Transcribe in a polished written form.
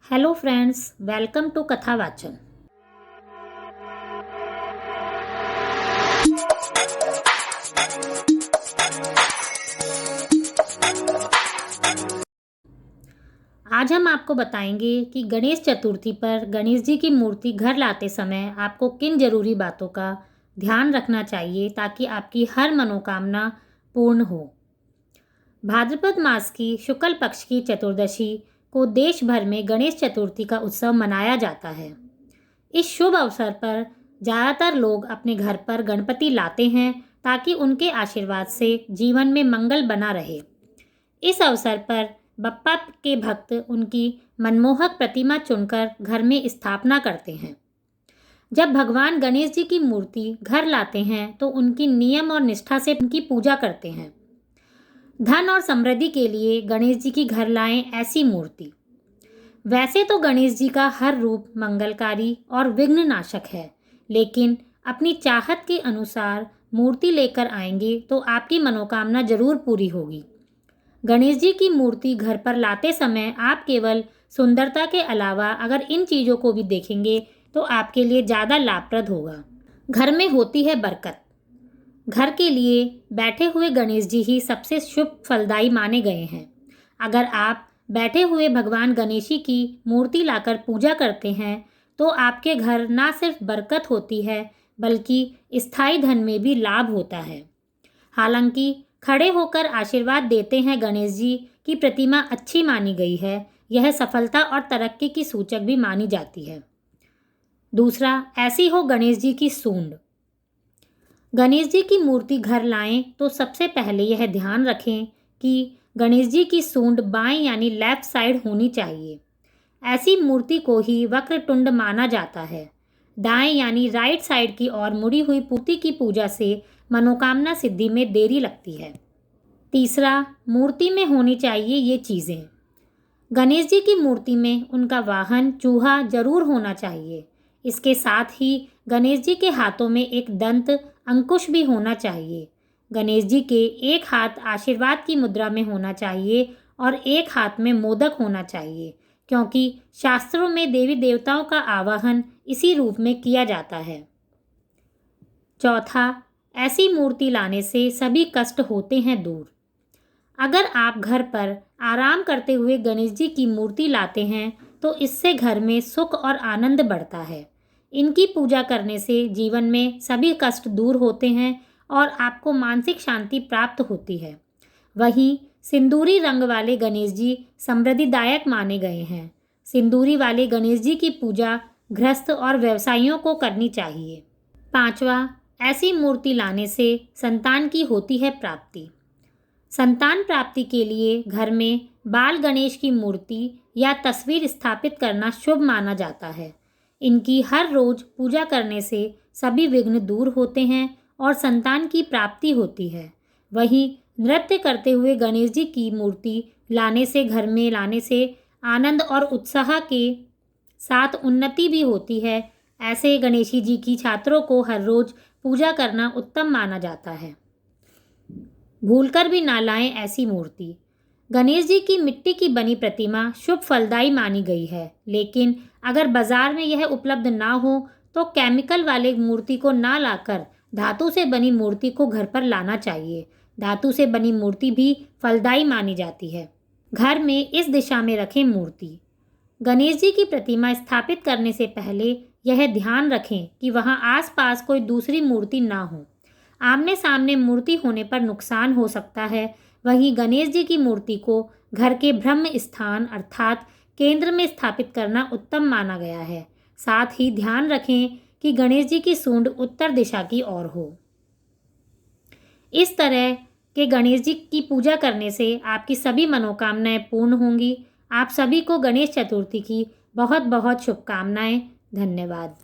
Hello friends, welcome to कथा वाचन। आज हम आपको बताएंगे कि गणेश चतुर्थी पर गणेश जी की मूर्ति घर लाते समय आपको किन जरूरी बातों का ध्यान रखना चाहिए ताकि आपकी हर मनोकामना पूर्ण हो। भाद्रपद मास की शुक्ल पक्ष की चतुर्दशी को देश भर में गणेश चतुर्थी का उत्सव मनाया जाता है। इस शुभ अवसर पर ज़्यादातर लोग अपने घर पर गणपति लाते हैं ताकि उनके आशीर्वाद से जीवन में मंगल बना रहे। इस अवसर पर बप्पा के भक्त उनकी मनमोहक प्रतिमा चुनकर घर में स्थापना करते हैं। जब भगवान गणेश जी की मूर्ति घर लाते हैं तो उनकी नियम और निष्ठा से उनकी पूजा करते हैं। धन और समृद्धि के लिए गणेश जी की घर लाएं ऐसी मूर्ति। वैसे तो गणेश जी का हर रूप मंगलकारी और विघ्न नाशक है, लेकिन अपनी चाहत के अनुसार मूर्ति लेकर आएंगे तो आपकी मनोकामना जरूर पूरी होगी। गणेश जी की मूर्ति घर पर लाते समय आप केवल सुंदरता के अलावा अगर इन चीज़ों को भी देखेंगे तो आपके लिए ज़्यादा लाभप्रद होगा। घर में होती है बरकत। घर के लिए बैठे हुए गणेश जी ही सबसे शुभ फलदायी माने गए हैं। अगर आप बैठे हुए भगवान गणेशी की मूर्ति लाकर पूजा करते हैं तो आपके घर ना सिर्फ बरकत होती है बल्कि स्थायी धन में भी लाभ होता है। हालांकि खड़े होकर आशीर्वाद देते हैं गणेश जी की प्रतिमा अच्छी मानी गई है। यह सफलता और तरक्की की सूचक भी मानी जाती है। दूसरा, ऐसी हो गणेश जी की सूंड। गणेश जी की मूर्ति घर लाएं तो सबसे पहले यह ध्यान रखें कि गणेश जी की सूंड बाएं यानी लेफ्ट साइड होनी चाहिए। ऐसी मूर्ति को ही वक्रतुंड माना जाता है। दाएं यानी राइट साइड की ओर मुड़ी हुई मूर्ति की पूजा से मनोकामना सिद्धि में देरी लगती है। तीसरा, मूर्ति में होनी चाहिए ये चीज़ें। गणेश जी की मूर्ति में उनका वाहन चूहा जरूर होना चाहिए। इसके साथ ही गणेश जी के हाथों में एक दंत अंकुश भी होना चाहिए। गणेश जी के एक हाथ आशीर्वाद की मुद्रा में होना चाहिए और एक हाथ में मोदक होना चाहिए, क्योंकि शास्त्रों में देवी देवताओं का आवाहन इसी रूप में किया जाता है। चौथा, ऐसी मूर्ति लाने से सभी कष्ट होते हैं दूर। अगर आप घर पर आराम करते हुए गणेश जी की मूर्ति लाते हैं तो इससे घर में सुख और आनंद बढ़ता है। इनकी पूजा करने से जीवन में सभी कष्ट दूर होते हैं और आपको मानसिक शांति प्राप्त होती है। वहीं सिंदूरी रंग वाले गणेश जी समृद्धिदायक माने गए हैं। सिंदूरी वाले गणेश जी की पूजा गृहस्थ और व्यवसायियों को करनी चाहिए। पांचवा, ऐसी मूर्ति लाने से संतान की होती है प्राप्ति। संतान प्राप्ति के लिए घर में बाल गणेश की मूर्ति या तस्वीर स्थापित करना शुभ माना जाता है। इनकी हर रोज पूजा करने से सभी विघ्न दूर होते हैं और संतान की प्राप्ति होती है। वहीं नृत्य करते हुए गणेश जी की मूर्ति लाने से घर में लाने से आनंद और उत्साह के साथ उन्नति भी होती है। ऐसे गणेशी जी की छात्रों को हर रोज पूजा करना उत्तम माना जाता है। भूलकर भी ना लाएं ऐसी मूर्ति। गणेश जी की मिट्टी की बनी प्रतिमा शुभ फलदायी मानी गई है, लेकिन अगर बाजार में यह उपलब्ध ना हो तो केमिकल वाले मूर्ति को ना लाकर धातु से बनी मूर्ति को घर पर लाना चाहिए। धातु से बनी मूर्ति भी फलदायी मानी जाती है। घर में इस दिशा में रखें मूर्ति। गणेश जी की प्रतिमा स्थापित करने से पहले यह ध्यान रखें कि वहां आसपास कोई दूसरी मूर्ति ना हो। आमने सामने मूर्ति होने पर नुकसान हो सकता है। वहीं गणेश जी की मूर्ति को घर के ब्रह्म स्थान अर्थात केंद्र में स्थापित करना उत्तम माना गया है। साथ ही ध्यान रखें कि गणेश जी की सूंड उत्तर दिशा की ओर हो। इस तरह के गणेश जी की पूजा करने से आपकी सभी मनोकामनाएं पूर्ण होंगी। आप सभी को गणेश चतुर्थी की बहुत बहुत शुभकामनाएं। धन्यवाद।